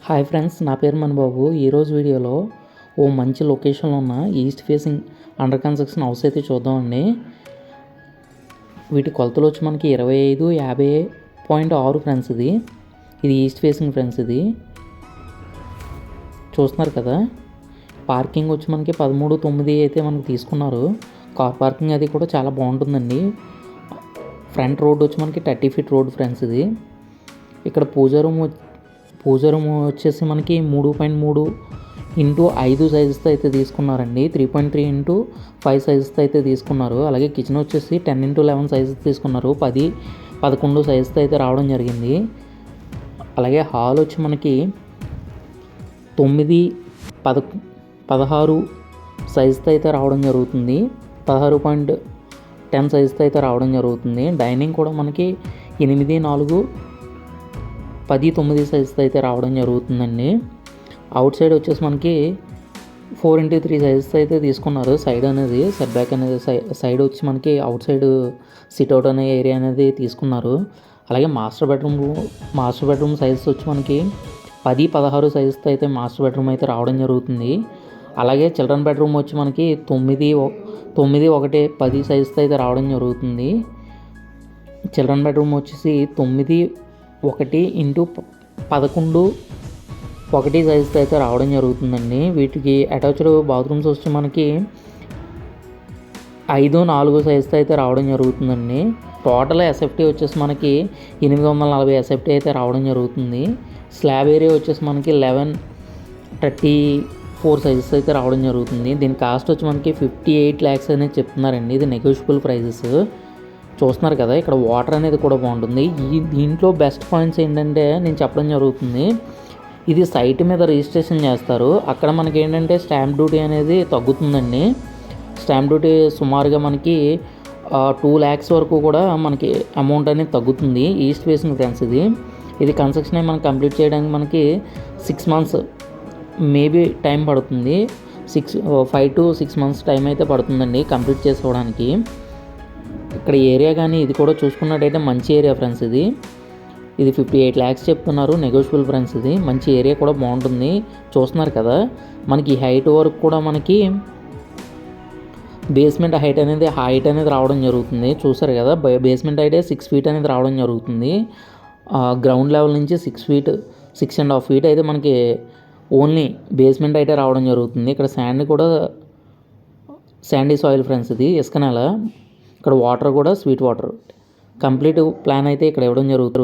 Hi friends, నా పేరు మనబాబు. ఈరోజు వీడియోలో ఓ మంచి లొకేషన్లో ఉన్న east facing under construction house అయితే చూద్దామండి. వీటి కొలతలు వచ్చి మనకి 2550.6 ఫ్రెండ్స్. ఇది ఈస్ట్ ఫేసింగ్ ఫ్రెండ్స్. ఇది చూస్తున్నారు కదా. పార్కింగ్ వచ్చి మనకి 13.9 అయితే మనకి తీసుకున్నారు. కార్ పార్కింగ్ అది కూడా చాలా బాగుంటుందండి. ఫ్రంట్ రోడ్ వచ్చి మనకి 30 ఫీట్ రోడ్ ఫ్రెండ్స్. ఇది ఇక్కడ పూజా రూమ్ వచ్చేసి మనకి 3.3 ఇంటూ 5 సైజుతో అయితే తీసుకున్నారండి. 3.3 ఇంటూ 5 సైజుతో అయితే తీసుకున్నారు. అలాగే కిచెన్ వచ్చేసి 10 ఇంటూ 11 సైజు తీసుకున్నారు. 10-11 సైజుతో అయితే రావడం జరిగింది. అలాగే హాల్ వచ్చి మనకి 9-16 సైజుతో అయితే రావడం జరుగుతుంది. 16.10 సైజుతో అయితే రావడం జరుగుతుంది. డైనింగ్ కూడా మనకి 8-4-10-9 సైజుతో అయితే రావడం జరుగుతుందండి. అవుట్ సైడ్ వచ్చేసి మనకి 4x3 సైజుతో అయితే తీసుకున్నారు. సైడ్ అనేది సెట్ బ్యాక్ అనేది సైడ్ వచ్చి మనకి అవుట్ సైడ్ సిట్అవుట్ అనే ఏరియా అనేది తీసుకున్నారు. అలాగే మాస్టర్ బెడ్రూమ్ సైజెస్ వచ్చి మనకి 10-16 సైజుతో అయితే మాస్టర్ బెడ్రూమ్ అయితే రావడం జరుగుతుంది. అలాగే చిల్డ్రన్ బెడ్రూమ్ వచ్చి మనకి 9-1-10 సైజుతో అయితే రావడం జరుగుతుంది. చిల్డ్రన్ బెడ్రూమ్ వచ్చేసి 9-1-11 సైజుతో అయితే రావడం జరుగుతుందండి. వీటికి అటాచ్డ్ బాత్రూమ్స్ వచ్చి మనకి 5-4 సైజుతో అయితే రావడం జరుగుతుందండి. టోటల్ ఎస్ఎఫ్టీ వచ్చేసి మనకి 840 ఎస్ఎఫ్టీ అయితే రావడం జరుగుతుంది. స్లాబ్ ఏరియా వచ్చేసి మనకి 1134 సైజెస్ అయితే రావడం జరుగుతుంది. దీని కాస్ట్ వచ్చి మనకి 58 lakhs అనేది చెప్తున్నారండి. ఇది నెగోషియబుల్ ప్రైజెస్. చూస్తున్నారు కదా, ఇక్కడ వాటర్ అనేది కూడా బాగుంటుంది. దీంట్లో బెస్ట్ పాయింట్స్ ఏంటంటే నేను చెప్పడం జరుగుతుంది. ఇది సైట్ మీద రిజిస్ట్రేషన్ చేస్తారు. అక్కడ మనకి ఏంటంటే స్టాంప్ డ్యూటీ అనేది తగ్గుతుందండి. స్టాంప్ డ్యూటీ సుమారుగా మనకి 2 lakhs వరకు కూడా మనకి అమౌంట్ అనేది తగ్గుతుంది. East facing friends. ఇది కన్స్ట్రక్షన్ మనకి కంప్లీట్ చేయడానికి మనకి 6 months మేబీ టైం పడుతుంది. 5 to 6 months టైం అయితే పడుతుందండి కంప్లీట్ చేసుకోవడానికి. ఇక్కడ ఏరియా కానీ ఇది కూడా చూసుకున్నట్టయితే మంచి ఏరియా ఫ్రెండ్స్. ఇది 58 lakhs చెప్తున్నారు. Negotiable friends. ఇది మంచి ఏరియా కూడా బాగుంటుంది. చూస్తున్నారు కదా, మనకి హైట్ వరకు కూడా మనకి బేస్మెంట్ హైట్ అనేది రావడం జరుగుతుంది. చూసారు కదా, బేస్మెంట్ హైటే 6 feet అనేది రావడం జరుగుతుంది. గ్రౌండ్ లెవెల్ నుంచి 6.5 feet అయితే మనకి ఓన్లీ బేస్మెంట్ అయితే రావడం జరుగుతుంది. ఇక్కడ శాండీ సాయిల్ ఫ్రెండ్స్. ఇది ఇసుక నేల. ఇక్కడ వాటర్ కూడా స్వీట్ వాటర్. కంప్లీట్ ప్లాన్ అయితే ఇక్కడ ఇవ్వడం జరుగుతుంది.